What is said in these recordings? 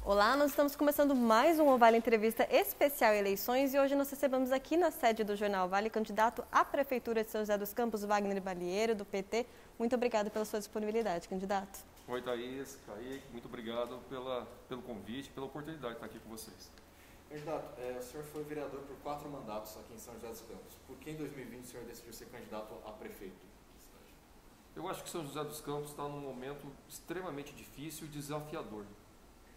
Olá, nós estamos começando mais um Vale Entrevista especial Eleições e hoje nós recebemos aqui na sede do Jornal Vale candidato à Prefeitura de São José dos Campos, Wagner Balieiro, do PT. Muito obrigada pela sua disponibilidade, candidato. Oi, Thaís, Kaique, muito obrigado pelo convite, pela oportunidade de estar aqui com vocês. Candidato, o senhor foi vereador por 4 mandatos aqui em São José dos Campos. Por que em 2020 o senhor decidiu ser candidato a prefeito? Eu acho que São José dos Campos está num momento extremamente difícil e desafiador.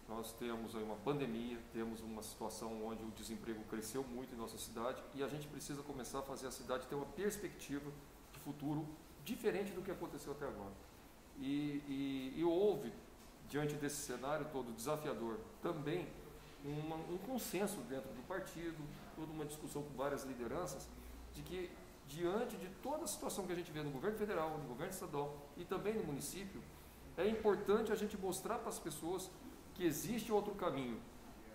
Nós temos aí uma pandemia, temos uma situação onde o desemprego cresceu muito em nossa cidade e a gente precisa começar a fazer a cidade ter uma perspectiva de futuro diferente do que aconteceu até agora. E houve, diante desse cenário todo desafiador, também um consenso dentro do partido, toda uma discussão com várias lideranças, de que diante de toda a situação que a gente vê no governo federal, no governo estadual e também no município, é importante a gente mostrar para as pessoas que existe outro caminho,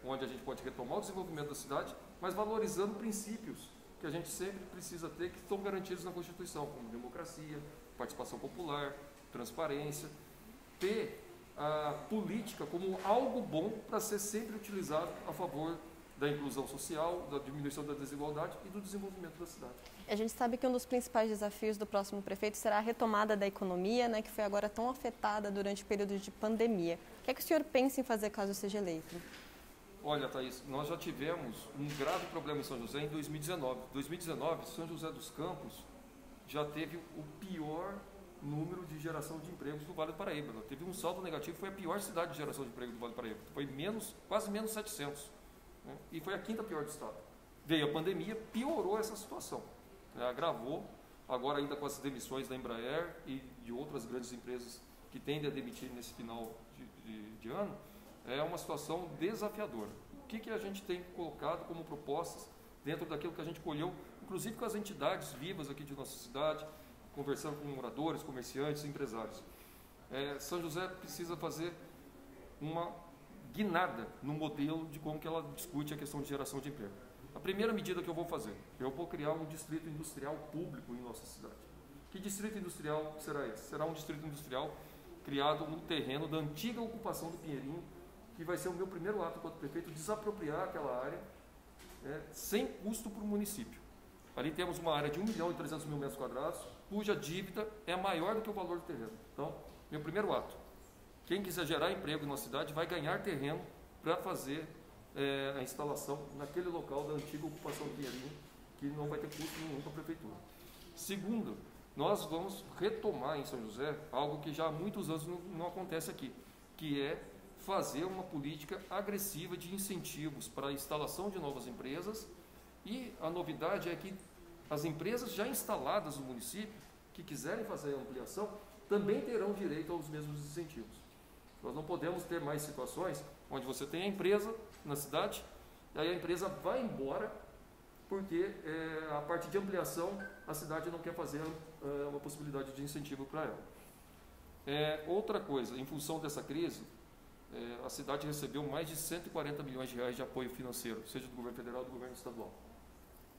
onde a gente pode retomar o desenvolvimento da cidade, mas valorizando princípios que a gente sempre precisa ter, que estão garantidos na Constituição, como democracia, participação popular, transparência, ter a política como algo bom para ser sempre utilizado a favor da inclusão social, da diminuição da desigualdade e do desenvolvimento da cidade. A gente sabe que um dos principais desafios do próximo prefeito será a retomada da economia, que foi agora tão afetada durante o período de pandemia. O que é que o senhor pensa em fazer caso seja eleito? Olha, Thaís, nós já tivemos um grave problema em São José em 2019. Em 2019, São José dos Campos já teve o pior número de geração de empregos do Vale do Paraíba. Teve um saldo negativo, foi a pior cidade de geração de emprego do Vale do Paraíba. Foi quase menos 700. E foi a quinta pior do estado. Veio a pandemia, piorou essa situação, agravou, agora ainda com as demissões da Embraer e de outras grandes empresas que tendem a demitir nesse final de ano, é uma situação desafiadora. O que a gente tem colocado como propostas dentro daquilo que a gente colheu, inclusive com as entidades vivas aqui de nossa cidade, conversando com moradores, comerciantes, empresários. São José precisa fazer uma guinada no modelo de como que ela discute a questão de geração de emprego. A primeira medida que eu vou fazer, eu vou criar um distrito industrial público em nossa cidade. Que distrito industrial será esse? Será um distrito industrial criado no terreno da antiga ocupação do Pinheirinho, que vai ser o meu primeiro ato enquanto prefeito, desapropriar aquela área sem custo para o município. Ali temos uma área de 1.300.000 metros quadrados, cuja dívida é maior do que o valor do terreno. Então, meu primeiro ato. Quem quiser gerar emprego na cidade vai ganhar terreno para fazer a instalação naquele local da antiga ocupação do Pinheirinho, que não vai ter custo nenhum para a prefeitura. Segundo, nós vamos retomar em São José algo que já há muitos anos não acontece aqui, que é fazer uma política agressiva de incentivos para a instalação de novas empresas, e a novidade é que as empresas já instaladas no município, que quiserem fazer a ampliação, também terão direito aos mesmos incentivos. Nós não podemos ter mais situações onde você tem a empresa na cidade, e aí a empresa vai embora porque a parte de ampliação a cidade não quer fazer uma possibilidade de incentivo para ela. Outra coisa, em função dessa crise, a cidade recebeu mais de 140 milhões de reais de apoio financeiro, seja do governo federal ou do governo estadual,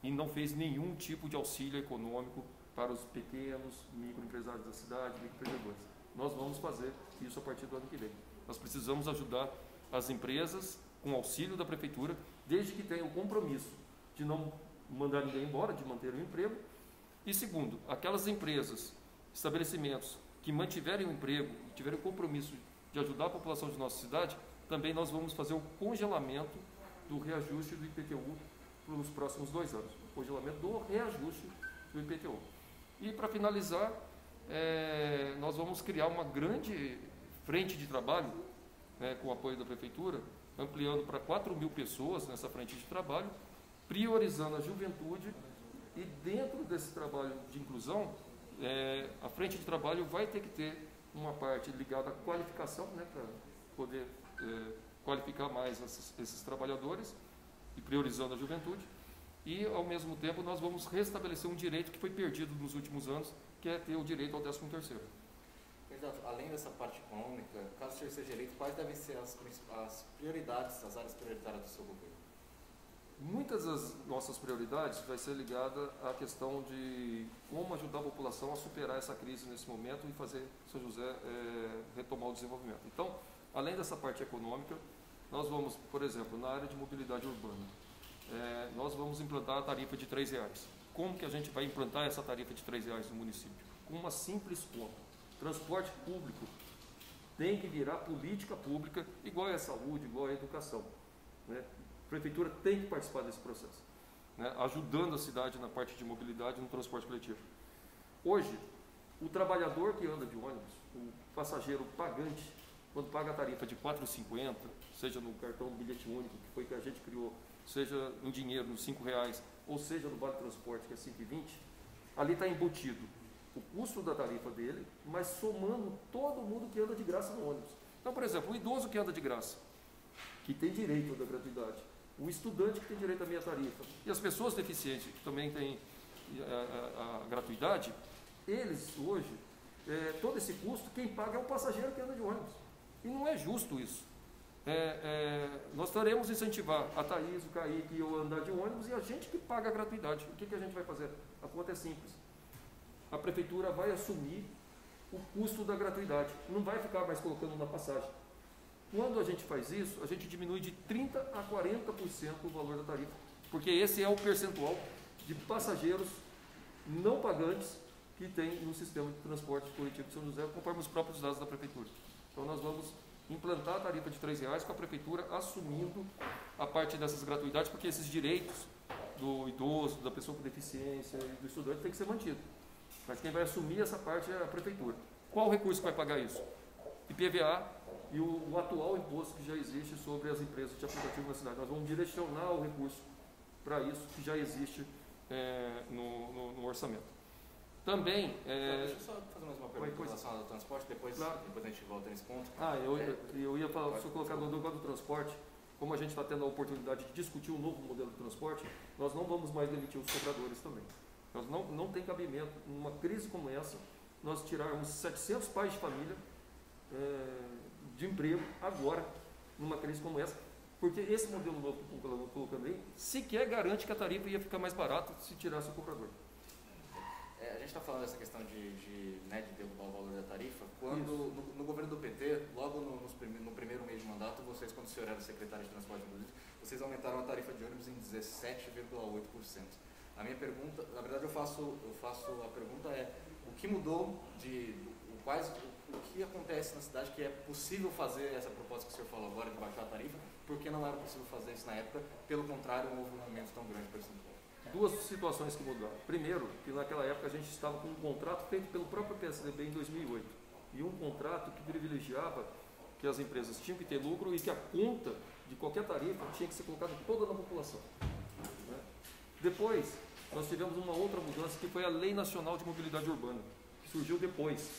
e não fez nenhum tipo de auxílio econômico para os pequenos microempresários da cidade, microempreendedores. Nós vamos fazer isso a partir do ano que vem. Nós precisamos ajudar as empresas com auxílio da prefeitura, desde que tenham o compromisso de não mandar ninguém embora, de manter o emprego. E segundo, aquelas empresas, estabelecimentos que mantiverem o emprego, tiverem o compromisso de ajudar a população de nossa cidade, também nós vamos fazer o congelamento do reajuste do IPTU nos próximos 2 anos. O congelamento do reajuste do IPTU. E para finalizar, nós vamos criar uma grande frente de trabalho, com o apoio da prefeitura, ampliando para 4.000 pessoas nessa frente de trabalho, priorizando a juventude, e dentro desse trabalho de inclusão, a frente de trabalho vai ter que ter uma parte ligada à qualificação, para poder qualificar mais esses trabalhadores, e priorizando a juventude, e ao mesmo tempo nós vamos restabelecer um direito que foi perdido nos últimos anos, que é ter o direito ao 13º. Candidato, além dessa parte econômica, caso o senhor seja eleito, quais devem ser as prioridades, as áreas prioritárias do seu governo? Muitas das nossas prioridades vai ser ligada à questão de como ajudar a população a superar essa crise nesse momento e fazer São José retomar o desenvolvimento. Então, além dessa parte econômica, nós vamos, por exemplo, na área de mobilidade urbana, nós vamos implantar a tarifa de R$3. Como que a gente vai implantar essa tarifa de R$3 no município? Com uma simples conta. Transporte público tem que virar política pública, igual a saúde, igual a educação, né? A prefeitura tem que participar desse processo, né? Ajudando a cidade na parte de mobilidade no transporte coletivo. Hoje, o trabalhador que anda de ônibus, o passageiro pagante, quando paga a tarifa de R$4,50, seja no cartão bilhete único, que foi que a gente criou, seja em dinheiro, nos R$5, ou seja no Vale Transporte, que é R$5,20, ali está embutido o custo da tarifa dele, mas somando todo mundo que anda de graça no ônibus. Então, por exemplo, o idoso que anda de graça, que tem direito da gratuidade, o estudante que tem direito à meia tarifa, e as pessoas deficientes que também têm a gratuidade, eles hoje, todo esse custo, quem paga é o passageiro que anda de ônibus. E não é justo isso. Nós teremos incentivar a Thaís, o Kaique e eu andar de ônibus e a gente que paga a gratuidade. O que a gente vai fazer? A conta é simples. A prefeitura vai assumir o custo da gratuidade. Não vai ficar mais colocando na passagem. Quando a gente faz isso, a gente diminui de 30% a 40% o valor da tarifa. Porque esse é o percentual de passageiros não pagantes que tem no sistema de transporte coletivo de São José, conforme os próprios dados da prefeitura. Então nós vamos implantar a tarifa de R$3 com a prefeitura assumindo a parte dessas gratuidades, porque esses direitos do idoso, da pessoa com deficiência e do estudante tem que ser mantido. Mas quem vai assumir essa parte é a prefeitura. Qual o recurso que vai pagar isso? IPVA e o atual imposto que já existe sobre as empresas de aplicativo na cidade. Nós vamos direcionar o recurso para isso que já existe no orçamento. Também... Deixa eu só fazer mais uma pergunta em relação ao transporte, depois a gente volta nesse ponto. Eu ia falar, se eu colocar no negócio do transporte, como a gente está tendo a oportunidade de discutir um novo modelo de transporte, nós não vamos mais demitir os cobradores também. Nós não tem cabimento, numa crise como essa, nós tirarmos 700 pais de família de emprego agora, numa crise como essa, porque esse modelo novo que eu colocando aí, sequer garante que a tarifa ia ficar mais barata se tirasse o cobrador. A gente está falando dessa questão de derrubar o valor da tarifa, quando no governo do PT, logo no primeiro mês de mandato, vocês, quando o senhor era secretário de transporte público, vocês aumentaram a tarifa de ônibus em 17,8%. A minha pergunta, na verdade eu faço a pergunta o que mudou o que acontece na cidade que é possível fazer essa proposta que o senhor falou agora de baixar a tarifa, porque não era possível fazer isso na época, pelo contrário, não houve um aumento tão grande percentual. Duas situações que mudaram. Primeiro, que naquela época a gente estava com um contrato feito pelo próprio PSDB em 2008. E um contrato que privilegiava que as empresas tinham que ter lucro e que a conta de qualquer tarifa tinha que ser colocada toda na população. Né? Depois, nós tivemos uma outra mudança que foi a Lei Nacional de Mobilidade Urbana, que surgiu depois.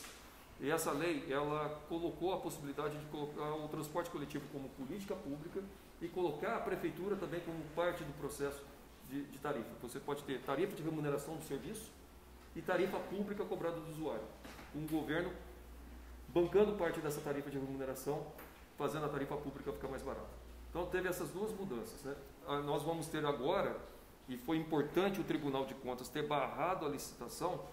E essa lei, ela colocou a possibilidade de colocar o transporte coletivo como política pública e colocar a prefeitura também como parte do processo de tarifa. Você pode ter tarifa de remuneração do serviço e tarifa pública cobrada do usuário. Um governo bancando parte dessa tarifa de remuneração, fazendo a tarifa pública ficar mais barata. Então teve essas duas mudanças, né? Nós vamos ter agora, e foi importante o Tribunal de Contas ter barrado a licitação,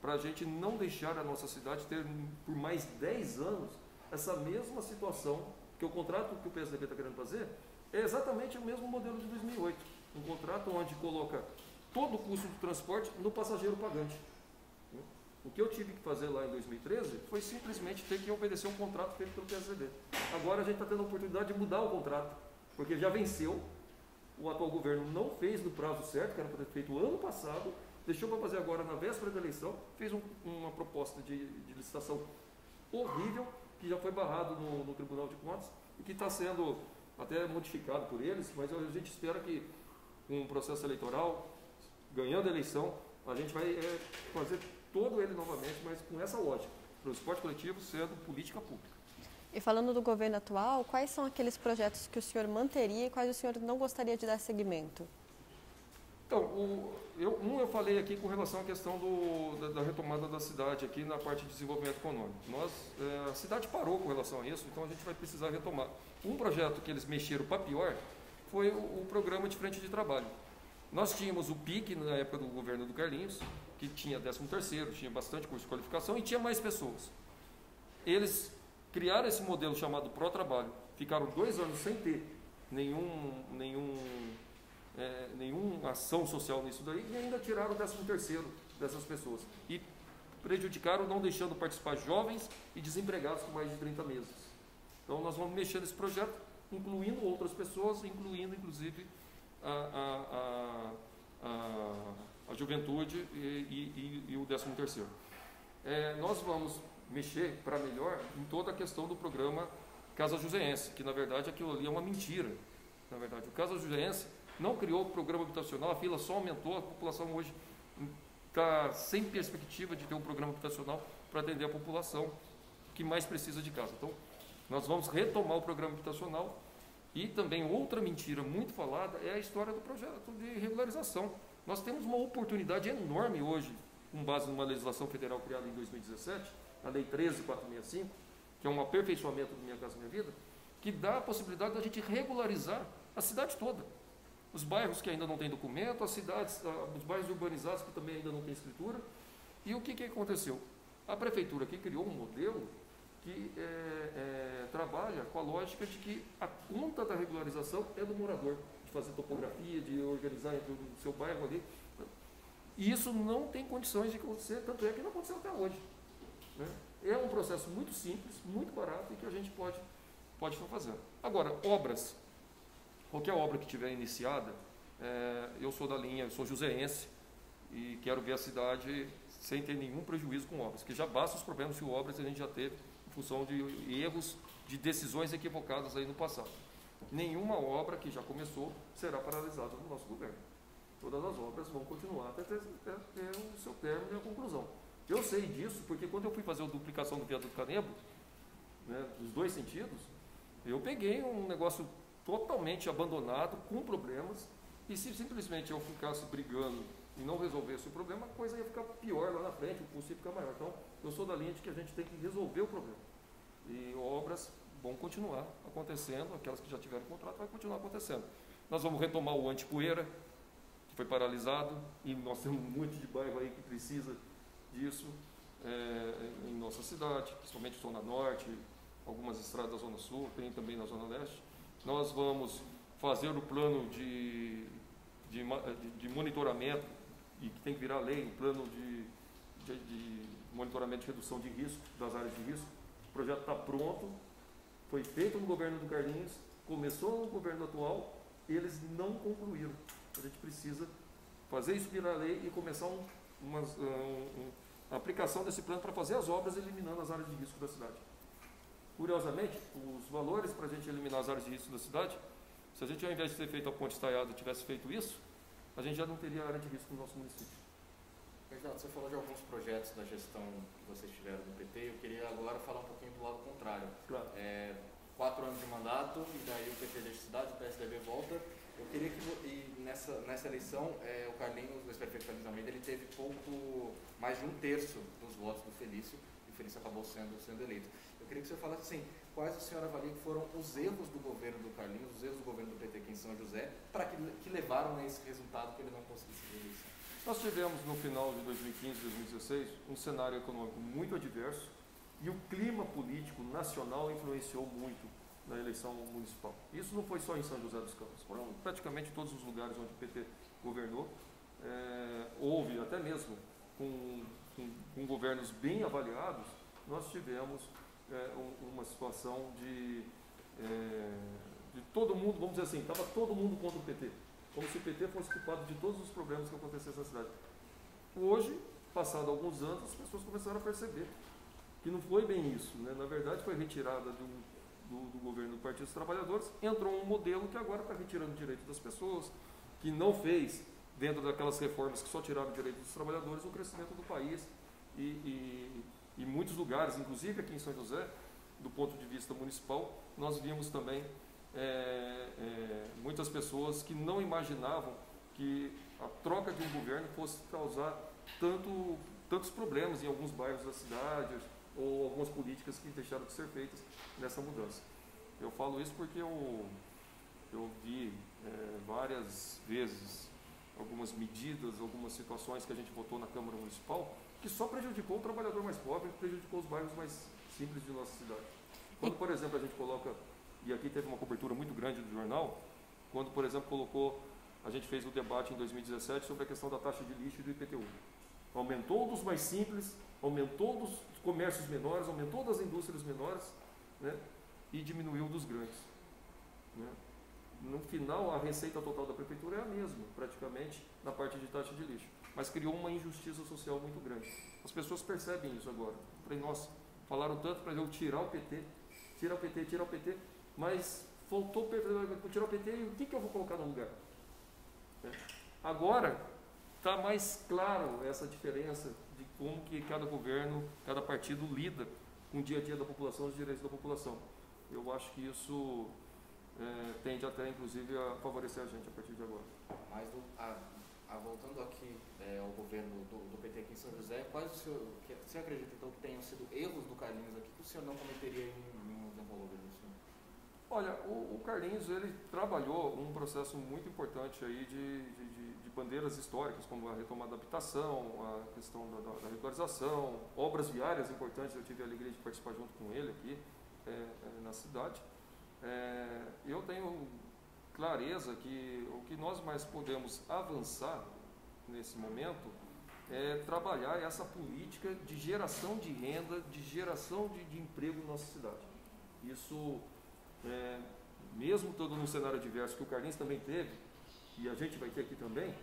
para a gente não deixar a nossa cidade ter por mais 10 anos essa mesma situação, que o contrato que o PSDB está querendo fazer é exatamente o mesmo modelo de 2008. Um contrato onde coloca todo o custo do transporte no passageiro pagante. O que eu tive que fazer lá em 2013 foi simplesmente ter que obedecer um contrato feito pelo PSDB. Agora a gente está tendo a oportunidade de mudar o contrato, porque já venceu, o atual governo não fez no prazo certo, que era para ter feito ano passado, deixou para fazer agora na véspera da eleição, fez uma proposta de licitação horrível, que já foi barrado no Tribunal de Contas e que está sendo até modificado por eles, mas a gente espera que com o processo eleitoral, ganhando a eleição, a gente vai fazer todo ele novamente, mas com essa lógica, transporte coletivo sendo política pública. E falando do governo atual, quais são aqueles projetos que o senhor manteria e quais o senhor não gostaria de dar seguimento? Então, eu falei aqui com relação à questão da retomada da cidade aqui na parte de desenvolvimento econômico. A cidade parou com relação a isso, então a gente vai precisar retomar. Um projeto que eles mexeram para pior foi o programa de frente de trabalho. Nós tínhamos o PIC na época do governo do Carlinhos, que tinha 13º, tinha bastante curso de qualificação e tinha mais pessoas. Eles criaram esse modelo chamado Pró-Trabalho, ficaram 2 anos sem ter nenhuma ação social nisso daí, e ainda tiraram o 13º dessas pessoas. E prejudicaram não deixando participar jovens e desempregados com mais de 30 meses. Então nós vamos mexer nesse projeto, incluindo outras pessoas, incluindo inclusive a juventude e o 13º. Nós vamos mexer para melhor em toda a questão do programa Casa Joseense, que na verdade aquilo ali é uma mentira. Na verdade, o Casa Joseense não criou o programa habitacional, a fila só aumentou, a população hoje está sem perspectiva de ter um programa habitacional para atender a população que mais precisa de casa. Então, nós vamos retomar o programa habitacional. E também outra mentira muito falada é a história do projeto de regularização. Nós temos uma oportunidade enorme hoje, com base numa legislação federal criada em 2017, a Lei 13.465, que é um aperfeiçoamento do Minha Casa Minha Vida, que dá a possibilidade da gente regularizar a cidade toda. Os bairros que ainda não têm documento, as cidades, os bairros urbanizados que também ainda não têm escritura. E o que aconteceu? A prefeitura aqui criou um modelo que trabalha com a lógica de que a conta da regularização é do morador, de fazer topografia, de organizar o seu bairro ali. E isso não tem condições de acontecer, tanto é que não aconteceu até hoje. Né? É um processo muito simples, muito barato e que a gente pode estar fazendo. Agora, obras. Qualquer obra que tiver iniciada, eu sou da linha, eu sou joseense e quero ver a cidade sem ter nenhum prejuízo com obras, que já basta os problemas que obras a gente já teve em função de erros, de decisões equivocadas aí no passado. Nenhuma obra que já começou será paralisada no nosso governo. Todas as obras vão continuar até ter o seu término e a conclusão. Eu sei disso porque quando eu fui fazer a duplicação do viaduto Canedo, né, dos 2 sentidos, eu peguei um negócio totalmente abandonado, com problemas, e se simplesmente eu ficasse brigando e não resolvesse o problema, a coisa ia ficar pior lá na frente, o custo ia ficar maior. Então, eu sou da linha de que a gente tem que resolver o problema. E obras vão continuar acontecendo, aquelas que já tiveram contrato, vai continuar acontecendo. Nós vamos retomar o antipoeira, que foi paralisado, e nós temos um monte de bairro aí que precisa disso em nossa cidade, principalmente Zona Norte, algumas estradas da Zona Sul, tem também na Zona Leste. Nós vamos fazer o plano de monitoramento, e que tem que virar lei, o plano de monitoramento de redução de risco, das áreas de risco. O projeto está pronto, foi feito no governo do Carlinhos, começou no governo atual, eles não concluíram. A gente precisa fazer isso virar lei e começar a aplicação desse plano para fazer as obras eliminando as áreas de risco da cidade. Curiosamente, os valores para a gente eliminar as áreas de risco da cidade, se a gente ao invés de ter feito a ponte estaiada tivesse feito isso, a gente já não teria área de risco no nosso município. Candidato, você falou de alguns projetos da gestão que vocês tiveram no PT, eu queria agora falar um pouquinho do lado contrário. Claro. 4 anos de mandato, e daí o PT deixa a cidade, o PSDB volta. Eu queria que nessa eleição, o Carlinhos, o ex-prefeito Carlinhos Almeida, ele teve mais de 1/3 dos votos do Felício, e o Felício acabou sendo eleito. Eu queria que você falasse assim, quais a senhora avalia que foram os erros do governo do Carlinhos, os erros do governo do PT aqui em São José, que levaram a esse resultado que ele não conseguisse ser eleição? Nós tivemos no final de 2015, 2016, um cenário econômico muito adverso e o clima político nacional influenciou muito na eleição municipal. Isso não foi só em São José dos Campos, foram praticamente todos os lugares onde o PT governou. Houve, até mesmo com governos bem avaliados, nós tivemos uma situação de todo mundo, vamos dizer assim, estava todo mundo contra o PT, como se o PT fosse culpado de todos os problemas que aconteciam na cidade. Hoje, passado alguns anos, as pessoas começaram a perceber que não foi bem isso, né? Na verdade, foi retirada do governo do Partido dos Trabalhadores, entrou um modelo que agora está retirando o direito das pessoas, que não fez, dentro daquelas reformas que só tiraram o direito dos trabalhadores, o crescimento do país e em muitos lugares, inclusive aqui em São José, do ponto de vista municipal, nós vimos também muitas pessoas que não imaginavam que a troca de um governo fosse causar tantos problemas em alguns bairros da cidade, ou algumas políticas que deixaram de ser feitas nessa mudança. Eu falo isso porque eu vi várias vezes algumas medidas, algumas situações que a gente votou na Câmara Municipal, que só prejudicou o trabalhador mais pobre, prejudicou os bairros mais simples de nossa cidade. Quando, por exemplo, a gente coloca, e aqui teve uma cobertura muito grande do jornal, quando, por exemplo, a gente fez o debate em 2017 sobre a questão da taxa de lixo e do IPTU. Aumentou dos mais simples, aumentou dos comércios menores, aumentou das indústrias menores, né, e diminuiu dos grandes. Né. No final, a receita total da prefeitura é a mesma, praticamente, na parte de taxa de lixo. Mas criou uma injustiça social muito grande. As pessoas percebem isso agora. Falei, nossa, falaram tanto para eu tirar o PT, mas faltou tirar o PT e o que eu vou colocar no lugar? Agora, está mais claro essa diferença de como que cada governo, cada partido lida com o dia a dia da população, os direitos da população. Eu acho que isso tende até, inclusive, a favorecer a gente a partir de agora. Mas, voltando aqui ao governo do PT aqui em São José, quais você acredita, então, que tenham sido erros do Carlinhos aqui que o senhor não cometeria em um desenvolvimento do senhor? Olha, o Carlinhos, ele trabalhou um processo muito importante aí de bandeiras históricas, como a retomada da habitação, a questão da regularização, obras viárias importantes. Eu tive a alegria de participar junto com ele aqui na cidade. Eu tenho clareza que o que nós mais podemos avançar nesse momento é trabalhar essa política de geração de renda, de geração de emprego na nossa cidade. Isso, mesmo todo num cenário adverso que o Carlinhos também teve, e a gente vai ter aqui também,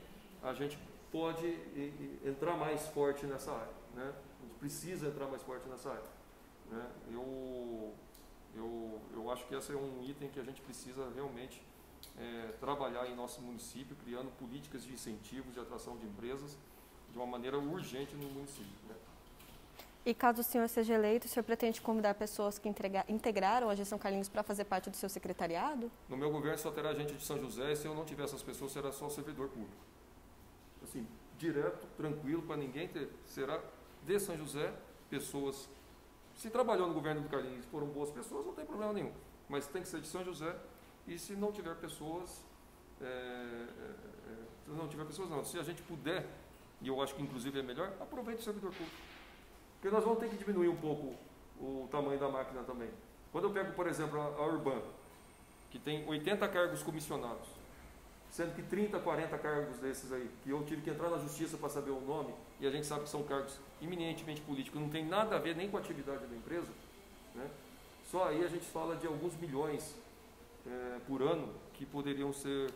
a gente pode entrar mais forte nessa área. Né? A gente precisa entrar mais forte nessa área. Né? Eu acho que esse é um item que a gente precisa realmente trabalhar em nosso município, criando políticas de incentivos, de atração de empresas, de uma maneira urgente no município. Né? E caso o senhor seja eleito, o senhor pretende convidar pessoas que integraram a gestão Carlinhos para fazer parte do seu secretariado? No meu governo só terá gente de São José, e se eu não tiver essas pessoas, será só servidor público. Assim, direto, tranquilo, para ninguém ter. Será de São José, pessoas. Se trabalhou no governo do Carlinhos e foram boas pessoas, não tem problema nenhum. Mas tem que ser de São José, e se não tiver pessoas, se a gente puder, e eu acho que inclusive é melhor, aproveite o servidor público. Porque nós vamos ter que diminuir um pouco o tamanho da máquina também. Quando eu pego, por exemplo, a Urban, que tem 80 cargos comissionados, sendo que 30, 40 cargos desses aí, que eu tive que entrar na justiça para saber o nome, e a gente sabe que são cargos eminentemente políticos, não tem nada a ver nem com a atividade da empresa, né? Só aí a gente fala de alguns milhões por ano que poderiam ser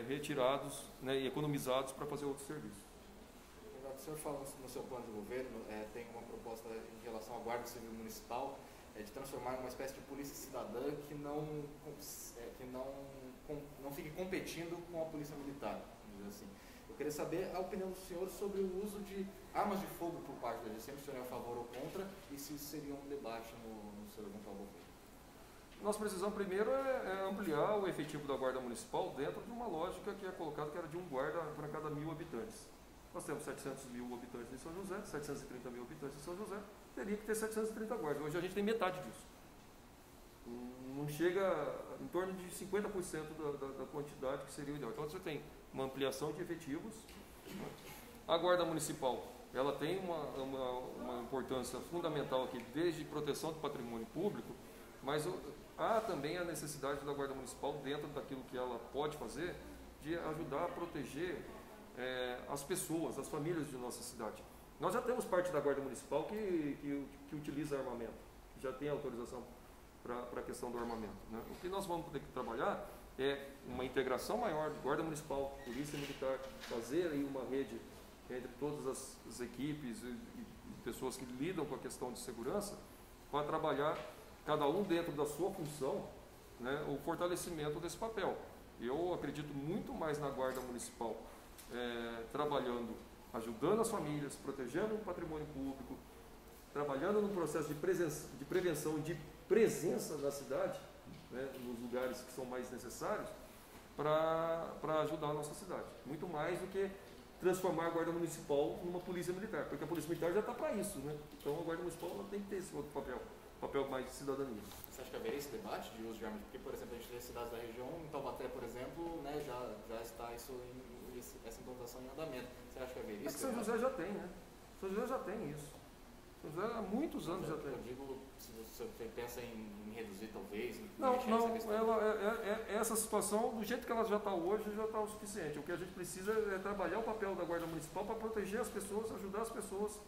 retirados, né, e economizados para fazer outros serviços. O senhor falou no seu plano de governo, tem uma proposta em relação à Guarda Civil Municipal, de transformar em uma espécie de polícia cidadã que não fique competindo com a polícia militar, vamos dizer assim. Eu queria saber a opinião do senhor sobre o uso de armas de fogo por parte da GCM, se o senhor é a favor ou contra, e se isso seria um debate no seu eventual governo. Nós precisamos primeiro ampliar o efetivo da Guarda Municipal dentro de uma lógica que é colocada, que era de um guarda para cada 1.000 habitantes. Nós temos 700 mil habitantes em São José, 730 mil habitantes em São José, teria que ter 730 guardas. Hoje a gente tem metade disso. Não chega em torno de 50% da quantidade que seria o ideal. Então você tem uma ampliação de efetivos. A Guarda Municipal, ela tem uma importância fundamental aqui, desde proteção do patrimônio público, mas há também a necessidade da Guarda Municipal, dentro daquilo que ela pode fazer, de ajudar a proteger as pessoas, as famílias de nossa cidade. Nós já temos parte da Guarda Municipal que utiliza armamento, que já tem autorização para a questão do armamento. Né? O que nós vamos ter que trabalhar é uma integração maior de Guarda Municipal, Polícia Militar, fazer aí uma rede entre todas as equipes e pessoas que lidam com a questão de segurança, para trabalhar, cada um dentro da sua função, né, o fortalecimento desse papel. Eu acredito muito mais na Guarda Municipal trabalhando, ajudando as famílias, protegendo o patrimônio público, trabalhando no processo de prevenção, de presença na cidade, né, nos lugares que são mais necessários, para ajudar a nossa cidade. Muito mais do que transformar a Guarda Municipal numa polícia militar, porque a polícia militar já está para isso, né? Então a Guarda Municipal ela tem que ter esse outro papel mais de cidadania. Você acha que haveria esse debate de uso de armas? Porque, por exemplo, a gente tem cidades da região, em Taubaté, por exemplo, né, já está essa implantação em andamento. Você acha que haveria isso? São José já tem, né? São José já tem isso. São José há muitos anos já tem. Eu digo Você pensa em reduzir, talvez? Não, essa situação, do jeito que ela já está hoje, já está o suficiente. O que a gente precisa é trabalhar o papel da Guarda Municipal para proteger as pessoas, ajudar as pessoas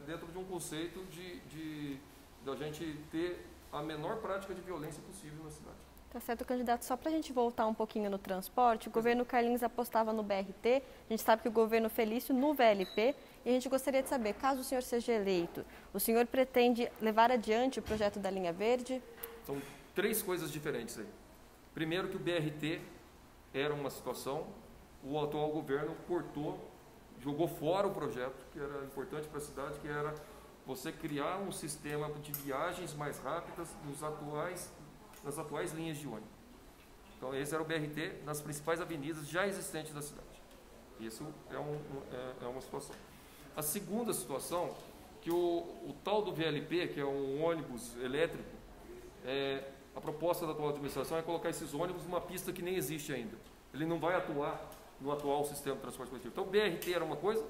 dentro de um conceito de a gente ter a menor prática de violência possível na cidade. Tá certo, candidato. Só para a gente voltar um pouquinho no transporte, o governo Carlinhos apostava no BRT, a gente sabe que o governo Felício no VLP, e a gente gostaria de saber, caso o senhor seja eleito, o senhor pretende levar adiante o projeto da linha verde? São 3 coisas diferentes aí. Primeiro que o BRT era uma situação, o atual governo cortou, jogou fora o projeto, que era importante para a cidade, que era você criar um sistema de viagens mais rápidas nas atuais linhas de ônibus. Então esse era o BRT nas principais avenidas já existentes da cidade. Isso é uma situação. A segunda situação, que o tal do VLP, que é um ônibus elétrico, a proposta da atual administração é colocar esses ônibus numa pista que nem existe ainda. Ele não vai atuar no atual sistema de transporte coletivo. Então o BRT era uma coisa.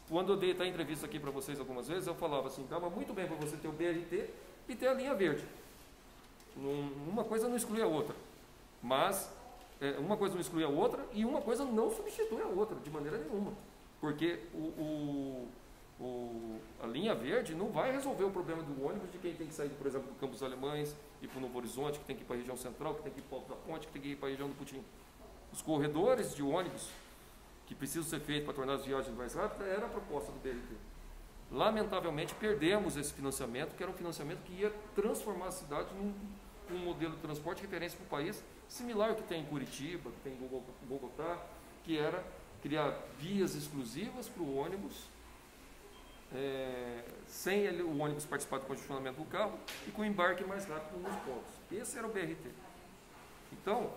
Quando eu dei a entrevista aqui para vocês algumas vezes, eu falava assim, estava muito bem para você ter o BRT e ter a linha verde. Uma coisa não exclui a outra, mas uma coisa não exclui a outra e uma coisa não substitui a outra, de maneira nenhuma. Porque a linha verde não vai resolver o problema do ônibus de quem tem que sair, por exemplo, do Campos Alemães, ir para o Novo Horizonte, que tem que ir para a região central, que tem que ir para o Alto da Ponte, que tem que ir para a região do Putim. Os corredores de ônibus que precisam ser feitos para tornar as viagens mais rápidas era a proposta do BRT. Lamentavelmente, perdemos esse financiamento, que era um financiamento que ia transformar a cidade num modelo de transporte de referência para o país, similar ao que tem em Curitiba, que tem em Bogotá, que era criar vias exclusivas para o ônibus, sem o ônibus participar do congestionamento do carro e com embarque mais rápido nos pontos. Esse era o BRT. Então,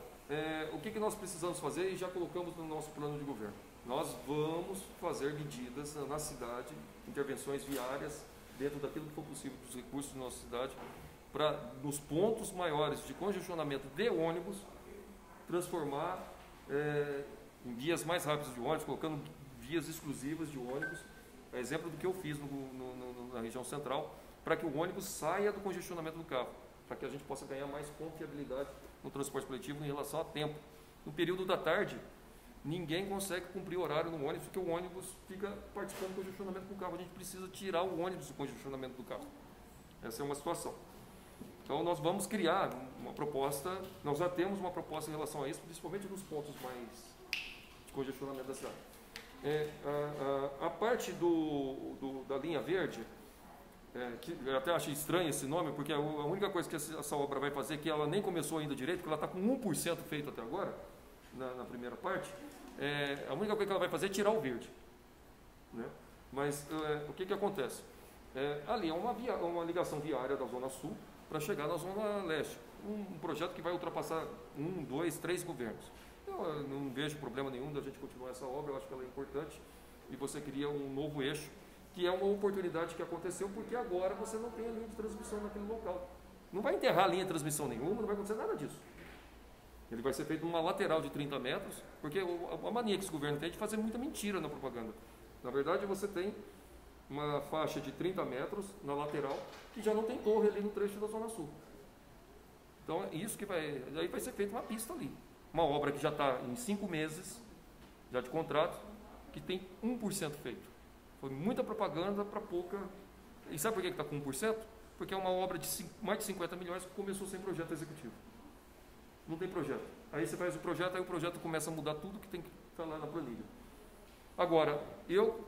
o que nós precisamos fazer, e já colocamos no nosso plano de governo? Nós vamos fazer medidas na cidade, intervenções viárias, dentro daquilo que for possível dos recursos da nossa cidade, para, nos pontos maiores de congestionamento de ônibus, transformar em vias mais rápidas de ônibus, colocando vias exclusivas de ônibus, exemplo do que eu fiz na região central, para que o ônibus saia do congestionamento do carro, para que a gente possa ganhar mais confiabilidade no transporte coletivo em relação a tempo. No período da tarde, ninguém consegue cumprir o horário no ônibus, porque o ônibus fica participando do congestionamento do carro. A gente precisa tirar o ônibus do congestionamento do carro. Essa é uma situação. Então, nós vamos criar uma proposta, nós já temos uma proposta em relação a isso, principalmente nos pontos mais de congestionamento da cidade. A parte da linha verde, que eu até achei estranho esse nome, porque a única coisa que essa obra vai fazer, que ela nem começou ainda direito, porque ela está com 1% feito até agora, na primeira parte, a única coisa que ela vai fazer é tirar o verde. Né? Mas o que acontece? Ali é uma ligação viária da Zona Sul para chegar na Zona Leste. Um projeto que vai ultrapassar 1, 2, 3 governos. Eu não vejo problema nenhum da gente continuar essa obra, eu acho que ela é importante, e você cria um novo eixo, que é uma oportunidade que aconteceu, porque agora você não tem a linha de transmissão naquele local. Não vai enterrar a linha de transmissão nenhuma, não vai acontecer nada disso. Ele vai ser feito numa lateral de 30 metros, porque a mania que esse governo tem é de fazer muita mentira na propaganda. Na verdade, você tem uma faixa de 30 metros na lateral, que já não tem torre ali no trecho da Zona Sul. Então, é isso que aí vai ser feita uma pista ali. Uma obra que já está em 5 meses, já de contrato, que tem 1% feito. Foi muita propaganda para pouca... E sabe por que está com 1%? Porque é uma obra de mais de 50 milhões que começou sem projeto executivo. Não tem projeto. Aí você faz o projeto, aí o projeto começa a mudar tudo que tem que estar lá na planilha. Agora, eu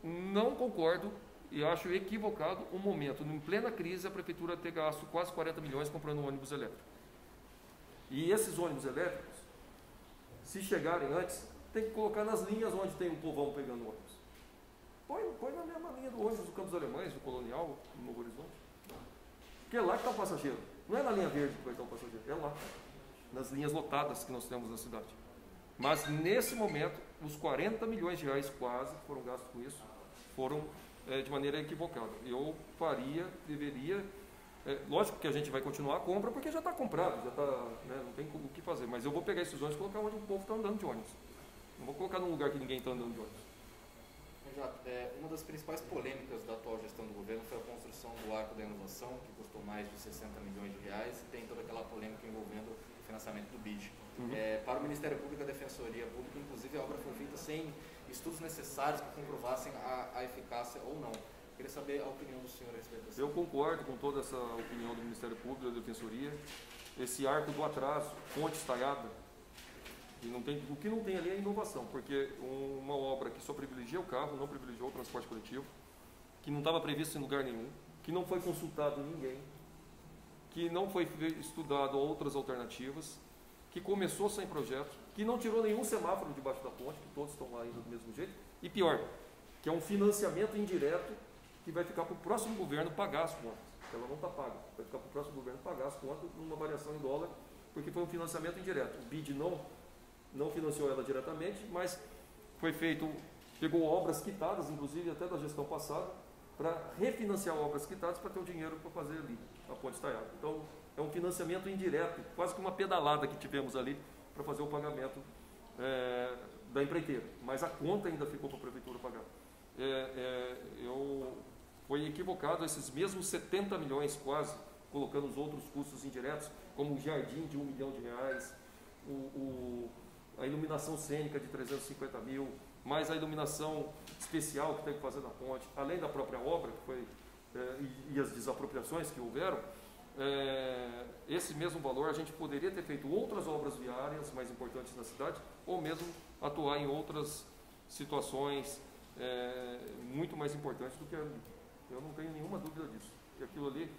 não concordo e acho equivocado o momento, em plena crise, a prefeitura ter gasto quase 40 milhões comprando um ônibus elétrico. E esses ônibus elétricos, se chegarem antes, tem que colocar nas linhas onde tem o povão pegando ônibus. Põe na mesma linha do ônibus do Campos Alemães, do Colonial, do Novo Horizonte. Porque é lá que está o passageiro. Não é na linha verde que vai estar o passageiro, é lá. Nas linhas lotadas que nós temos na cidade. Mas, nesse momento, os 40 milhões de reais quase que foram gastos com isso, foram de maneira equivocada. Eu deveria... lógico que a gente vai continuar a compra, porque já está comprado, já está, não tem o que fazer. Mas eu vou pegar esses ônibus e colocar onde o povo está andando de ônibus. Não vou colocar num lugar que ninguém está andando de ônibus. Uma das principais polêmicas da atual gestão do governo foi a construção do Arco da Inovação, que custou mais de 60 milhões de reais, e tem toda aquela polêmica envolvendo o financiamento do BID. Para o Ministério Público e a Defensoria Pública, inclusive, a obra foi feita sem estudos necessários que comprovassem a eficácia ou não. Queria saber a opinião do senhor a respeito disso. Eu concordo com toda essa opinião do Ministério Público e da Defensoria. Esse arco do atraso, ponte estaiada, o que não tem ali é inovação, porque uma obra que só privilegia o carro, não privilegiou o transporte coletivo, que não estava previsto em lugar nenhum, que não foi consultado ninguém, que não foi estudado outras alternativas, que começou sem projeto, que não tirou nenhum semáforo debaixo da ponte, que todos estão lá ainda do mesmo jeito, e pior, que é um financiamento indireto que vai ficar para o próximo governo pagar as contas. Ela não está paga, vai ficar para o próximo governo pagar as contas numa variação em dólar, porque foi um financiamento indireto. O BID não financiou ela diretamente, mas foi feito, pegou obras quitadas, inclusive até da gestão passada, para refinanciar obras quitadas para ter o dinheiro para fazer ali a ponte estaiada. Então, é um financiamento indireto, quase que uma pedalada que tivemos ali para fazer o pagamento da empreiteira. Mas a conta ainda ficou para a prefeitura pagar. Foi equivocado esses mesmos 70 milhões quase, colocando os outros custos indiretos, como o jardim de R$1 milhão, a iluminação cênica de 350 mil, mais a iluminação especial que tem que fazer na ponte, além da própria obra que foi, e as desapropriações que houveram, esse mesmo valor a gente poderia ter feito outras obras viárias mais importantes na cidade, ou mesmo atuar em outras situações muito mais importantes do que ali. Eu não tenho nenhuma dúvida disso. Que aquilo ali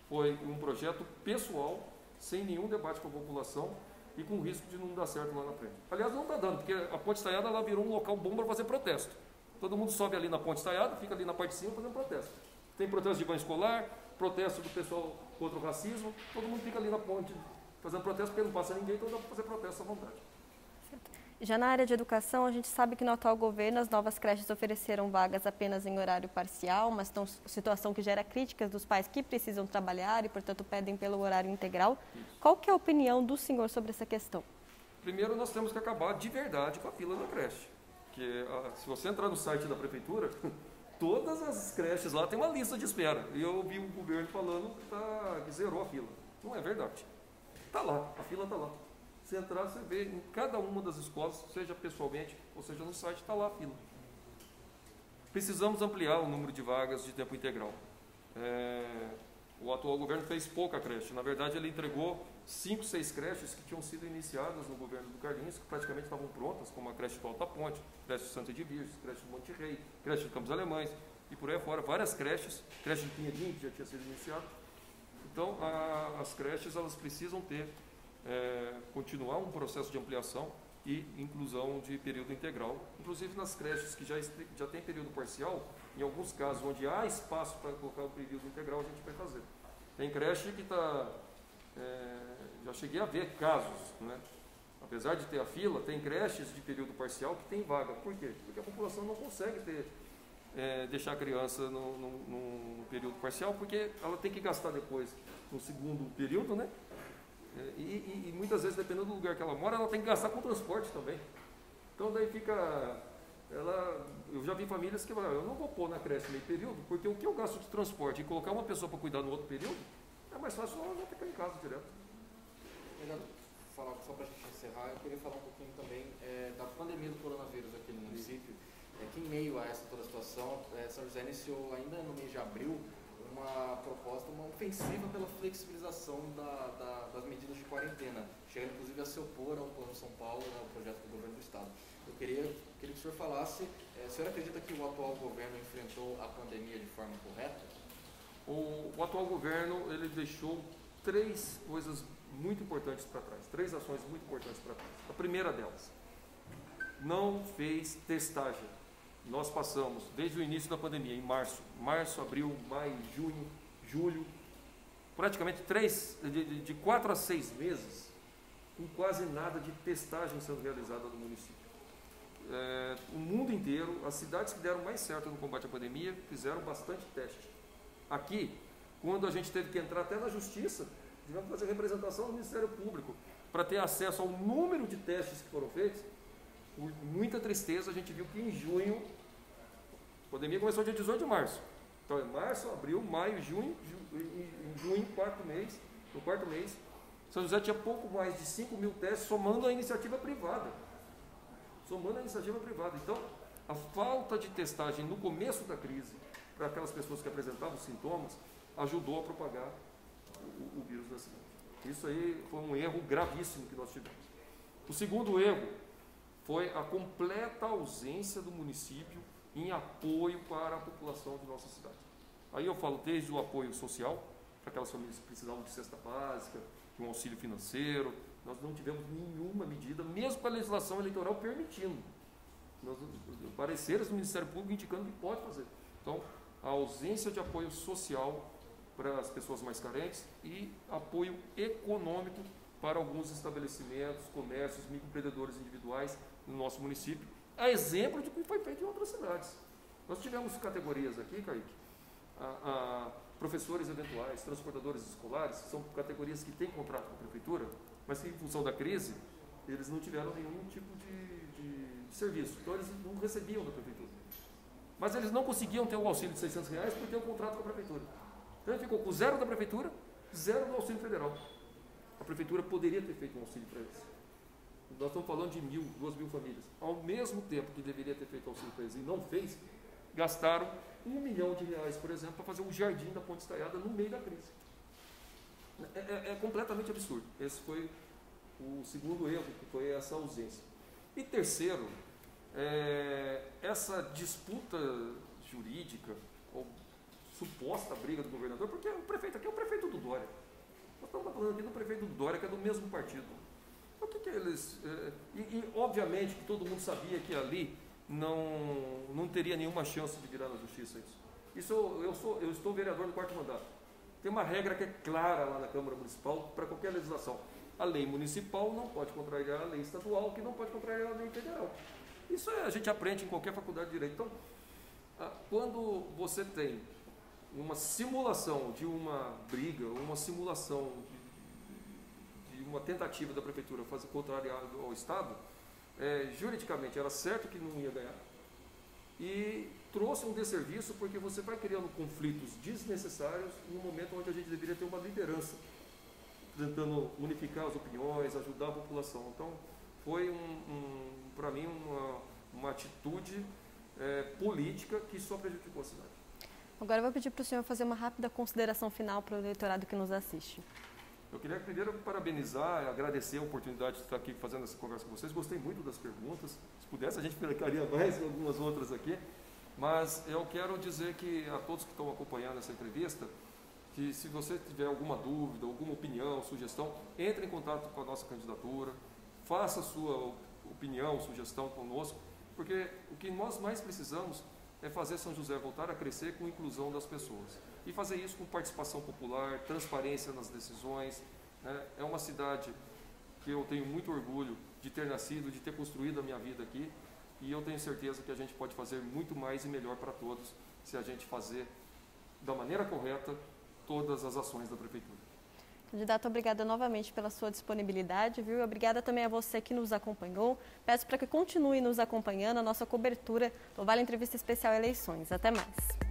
foi um projeto pessoal, sem nenhum debate com a população, e com risco de não dar certo lá na frente. Aliás, não está dando, porque a ponte estaiada ela virou um local bom para fazer protesto. Todo mundo sobe ali na ponte estaiada, fica ali na parte de cima fazendo protesto. Tem protesto de banho escolar, protesto do pessoal contra o racismo, todo mundo fica ali na ponte fazendo protesto, porque não passa ninguém, então dá para fazer protesto à vontade. Já na área de educação, a gente sabe que no atual governo as novas creches ofereceram vagas apenas em horário parcial, mas estão situação que gera críticas dos pais que precisam trabalhar e, portanto, pedem pelo horário integral. Isso. Qual que é a opinião do senhor sobre essa questão? Primeiro, nós temos que acabar de verdade com a fila da creche. Porque se você entrar no site da prefeitura, todas as creches lá tem uma lista de espera. E eu ouvi o governo falando que zerou a fila. Não é verdade. Está lá, a fila está lá. Se entrar, você vê em cada uma das escolas, seja pessoalmente ou seja no site, está lá a fila. Precisamos ampliar o número de vagas de tempo integral. O atual governo fez pouca creche. Na verdade, ele entregou 5, 6 creches que tinham sido iniciadas no governo do Carlinhos, que praticamente estavam prontas, como a creche do Alta Ponte, creche do Santa Edviges, creche do Monte Rei, creche do Campos Alemães, e por aí fora, várias creches, creche de Pinheirinho, que já tinha sido iniciada. Então, as creches, elas precisam continuar um processo de ampliação e inclusão de período integral, inclusive nas creches que já tem período parcial, em alguns casos onde há espaço para colocar o período integral, a gente vai fazer. Tem creche que está, já cheguei a ver casos, né? Apesar de ter a fila, tem creches de período parcial que tem vaga. Por quê? Porque a população não consegue deixar a criança no período parcial, porque ela tem que gastar depois no segundo período, né? E muitas vezes, dependendo do lugar que ela mora, ela tem que gastar com transporte também. Então daí eu já vi famílias que falam, eu não vou pôr na creche meio período, porque o que eu gasto de transporte e colocar uma pessoa para cuidar no outro período, é mais fácil ela ficar em casa direto. Só para a gente encerrar, eu queria falar um pouquinho também da pandemia do coronavírus aqui no município. Que em meio a essa toda a situação, São José iniciou ainda no mês de abril uma proposta, uma ofensiva pela flexibilização das medidas de quarentena, chegando inclusive a se opor ao Plano São Paulo, ao projeto do governo do Estado. Eu queria que o senhor falasse, o senhor acredita que o atual governo enfrentou a pandemia de forma correta? O atual governo, ele deixou 3 coisas muito importantes para trás, 3 ações muito importantes para trás. A primeira delas, não fez testagem. Nós passamos, desde o início da pandemia, em março, abril, maio, junho, julho, praticamente de 4 a 6 meses, com quase nada de testagem sendo realizada no município. O mundo inteiro, as cidades que deram mais certo no combate à pandemia, fizeram bastante teste. Aqui, quando a gente teve que entrar até na justiça, tivemos que fazer representação no Ministério Público, para ter acesso ao número de testes que foram feitos. Com muita tristeza, a gente viu que em junho A pandemia começou dia 18 de março. Então é março, abril, maio, junho, em junho, no quarto mês, São José tinha pouco mais de 5 mil testes, somando a iniciativa privada. Então, a falta de testagem no começo da crise, para aquelas pessoas que apresentavam sintomas, ajudou a propagar o vírus na cidade. Isso aí foi um erro gravíssimo que nós tivemos. O segundo erro foi a completa ausência do município em apoio para a população de nossa cidade. Aí eu falo desde o apoio social, para aquelas famílias que precisavam de cesta básica, de um auxílio financeiro. Nós não tivemos nenhuma medida, mesmo com a legislação eleitoral permitindo. Pareceres do Ministério Público indicando que pode fazer. Então, a ausência de apoio social para as pessoas mais carentes e apoio econômico para alguns estabelecimentos, comércios, microempreendedores individuais no nosso município, a exemplo de que foi feito em outras cidades. Nós tivemos categorias aqui, Kaique, professores eventuais, transportadores escolares, são categorias que têm contrato com a prefeitura, mas que, em função da crise, eles não tiveram nenhum tipo de serviço. Então, eles não recebiam da prefeitura. Mas eles não conseguiam ter o auxílio de R$600 por ter um contrato com a prefeitura. Então, ele ficou com zero da prefeitura, zero do auxílio federal. A prefeitura poderia ter feito um auxílio para eles. Nós estamos falando de 1.000, 2.000 famílias. Ao mesmo tempo que deveria ter feito auxílio para eles e não fez, gastaram R$1 milhão, por exemplo, para fazer um jardim da Ponte Estaiada no meio da crise. É completamente absurdo. Esse foi o segundo erro, que foi essa ausência. E terceiro, essa disputa jurídica, ou suposta briga do governador, porque o prefeito aqui é o prefeito do Dória. Nós estamos falando aqui do prefeito do Dória, que é do mesmo partido. O que eles... obviamente que todo mundo sabia que ali não teria nenhuma chance de virar na justiça isso. Eu estou vereador do 4º mandato. Tem uma regra que é clara lá na Câmara Municipal para qualquer legislação. A lei municipal não pode contrariar a lei estadual, que não pode contrariar a lei federal. Isso a gente aprende em qualquer faculdade de direito. Então, quando você tem uma simulação de uma briga, uma simulação de uma tentativa da prefeitura fazer contrariar ao Estado, juridicamente era certo que não ia ganhar, e trouxe um desserviço porque você vai criando conflitos desnecessários no momento onde a gente deveria ter uma liderança, tentando unificar as opiniões, ajudar a população. Então, foi, para mim, uma atitude política que só prejudicou a cidade. Agora eu vou pedir para o senhor fazer uma rápida consideração final para o eleitorado que nos assiste. Eu queria primeiro parabenizar, agradecer a oportunidade de estar aqui fazendo essa conversa com vocês. Gostei muito das perguntas. Se pudesse, a gente ficaria mais algumas outras aqui. Mas eu quero dizer que a todos que estão acompanhando essa entrevista, que se você tiver alguma dúvida, alguma opinião, sugestão, entre em contato com a nossa candidatura, faça a sua opinião, sugestão conosco, porque o que nós mais precisamos é fazer São José voltar a crescer com inclusão das pessoas. E fazer isso com participação popular, transparência nas decisões. É uma cidade que eu tenho muito orgulho de ter nascido, de ter construído a minha vida aqui, e eu tenho certeza que a gente pode fazer muito mais e melhor para todos se a gente fazer da maneira correta todas as ações da Prefeitura. Candidato, obrigada novamente pela sua disponibilidade, viu? Obrigada também a você que nos acompanhou. Peço para que continue nos acompanhando a nossa cobertura do Vale Entrevista Especial Eleições. Até mais.